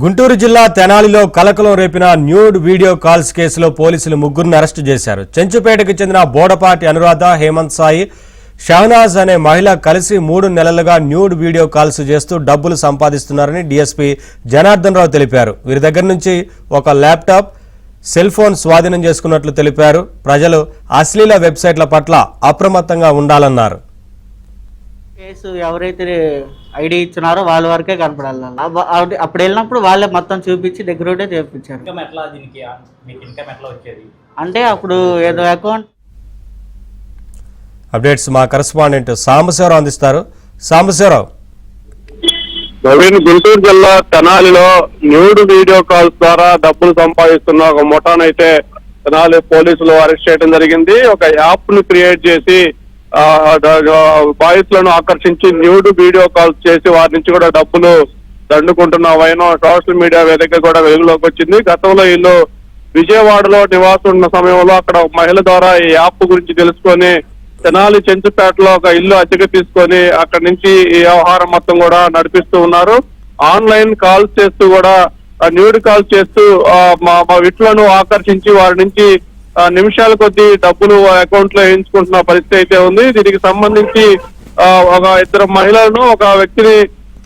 గుంటూరు జిల్లా తెనాలిలో కలకలం రేపిన న్యూడ్ వీడియో కాల్స్ కేసులో పోలీసులు ముగ్గురిని అరెస్టు చేశారు. చెంచుపేటకు చెందిన బోడపాటి అనురాధ, హేమంత్ సాయి, షహనాజ్ అనే మహిళ కలిసి 3 నెలలుగా న్యూడ్ వీడియో కాల్స్ చేస్తూ డబ్బులు సంపాదిస్తున్నారని డీఎస్పీ జనార్దన్ రావు తెలిపారు. వీరి దగ్గర నుంచి ఒక ల్యాప్టాప్, సెల్ ఫోన్ స్వాధీనం చేసుకున్నట్లు తెలిపారు. ప్రజలు అశ్లీల వెబ్సైట్ల పట్ల అప్రమత్తంగా ఉండాలన్నారు. కేసు ఎవరైతే ఐడి ఇచ్చినారో వాళ్ళ వరకే కనపడాలి. అప్పుడు వెళ్ళినప్పుడు వాళ్ళే మొత్తం చూపించి దగ్గరుంటే చేయించారు. అంటే అప్పుడు ఏదో అకౌంట్ అప్డేట్స్ మా కరెస్పాండెంట్ సాంబశివరావు అందిస్తారు. సాంబశివరావు. నవీన్, గుంటూరు జిల్లా తెనాలిలో న్యూడ్ వీడియో కాల్స్ ద్వారా డబ్బులు సంపాదిస్తున్న ఒక ముఠానైతే తెనాలి పోలీసులు అరెస్ట్ చేయడం జరిగింది. ఒక యాప్ ను క్రియేట్ చేసి బాయ్స్ లను ఆకర్షించి న్యూడ్ వీడియో కాల్స్ చేసి వారి నుంచి కూడా డబ్బులు దండుకుంటున్న వైనం సోషల్ మీడియా వేదిక కూడా వెలుగులోకి వచ్చింది. గతంలో వీళ్ళు విజయవాడలో నివాసం ఉన్న సమయంలో అక్కడ ఒక మహిళ ద్వారా ఈ యాప్ గురించి తెలుసుకొని తెనాలి చెంచుపేటలో ఒక ఇల్లు అద్దెకు తీసుకొని అక్కడి నుంచి ఈ వ్యవహారం మొత్తం కూడా నడిపిస్తూ ఉన్నారు. ఆన్లైన్ కాల్స్ చేస్తూ కూడా న్యూడ్ కాల్స్ చేస్తూ మా విట్లను ఆకర్షించి వారి నుంచి నిమిషాల కొద్దీ డబ్బులు అకౌంట్ లో వేయించుకుంటున్న పరిస్థితి అయితే ఉంది. దీనికి సంబంధించి ఒక 2 మహిళలను, ఒక వ్యక్తిని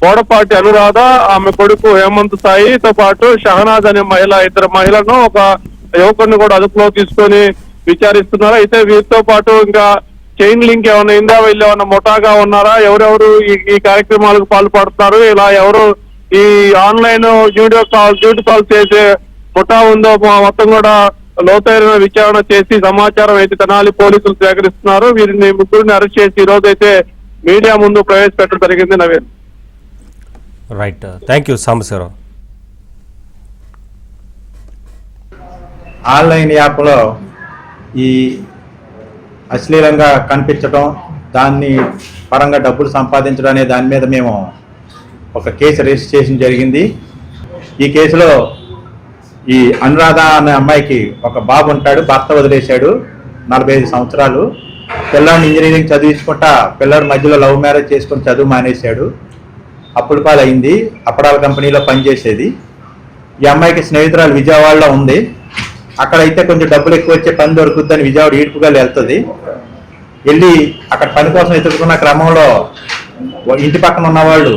బోడపాటి అనురాధ, ఆమె కొడుకు హేమంత్ సాయితో పాటు షహనాజ్ అనే మహిళ, 2 మహిళలను, ఒక యువకుడిని కూడా అదుపులో తీసుకొని విచారిస్తున్నారు. అయితే వీరితో పాటు ఇంకా చైన్ లింక్ ఏమైనా అయిందా, వీళ్ళు ఏమైనా ముఠాగా ఉన్నారా, ఎవరెవరు ఈ కార్యక్రమాలకు పాల్పడుతున్నారు, ఇలా ఎవరు ఈ ఆన్లైన్ న్యూడ్ కాల్ చేసే ముఠా ఉందో మొత్తం కూడా లోతైన విచారణ చేసి సమాచారం అయితే తెనాలి పోలీసులు సేకరిస్తున్నారు. వీరిని ముగ్గురిని అరెస్ట్ చేసి ఈ రోజు అయితే మీడియా ముందు ప్రవేశపెట్టడం జరిగింది. Naveen. Right, thank you Sambasivarao. Online యాప్లో ఈ అశ్లీలంగా కనిపించడం, దాన్ని పరంగా డబ్బులు సంపాదించడం అనే దాని మీద మేము ఒక కేసు రిజిస్ట్రేషన్ జరిగింది. ఈ కేసులో ఈ అనురాధ అనే అమ్మాయికి ఒక బాబు ఉంటాడు, భర్త వదిలేశాడు, 45 సంవత్సరాలు. పిల్లాడిని ఇంజనీరింగ్ చదివించుకుంటా పిల్లాడు మధ్యలో లవ్ మ్యారేజ్ చేసుకొని చదువు మానేశాడు. అప్పుడు పాలైంది. అప్పడాల కంపెనీలో పనిచేసేది. ఈ అమ్మాయికి స్నేహితురాలు విజయవాడలో ఉంది. అక్కడైతే కొంచెం డబ్బులు ఎక్కువ వచ్చే పని దొరుకుద్దని విజయవాడ ఈడ్పుగా వెళ్తుంది. వెళ్ళి అక్కడ పని కోసం ఎదుర్కొన్న క్రమంలో ఇంటి పక్కన ఉన్నవాళ్ళు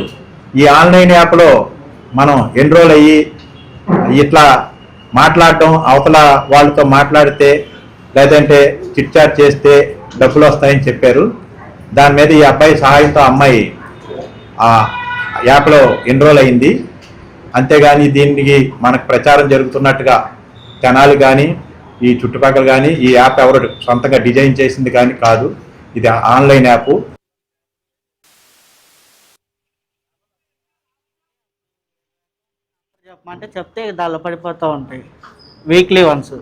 ఈ ఆన్లైన్ యాప్లో మనం ఎన్రోల్ అయ్యి ఇట్లా మాట్లాడటం, అవతల వాళ్ళతో మాట్లాడితే లేదంటే చిట్ చాట్ చేస్తే డబ్బులు వస్తాయని చెప్పారు. దాని మీద ఈ అబ్బాయి సహాయంతో అమ్మాయి ఆ యాప్లో ఎన్రోల్ అయింది. అంతేగాని దీనికి మనకు ప్రచారం జరుగుతున్నట్టుగా తెనాలి కానీ ఈ చుట్టుపక్కల కానీ ఈ యాప్ ఎవరు సొంతంగా డిజైన్ చేసింది కానీ కాదు. ఇది ఆన్లైన్ యాప్. చెప్పమంటే చెప్తే దానిలో పడిపోతూ ఉంటాయి వీక్లీ వన్స్.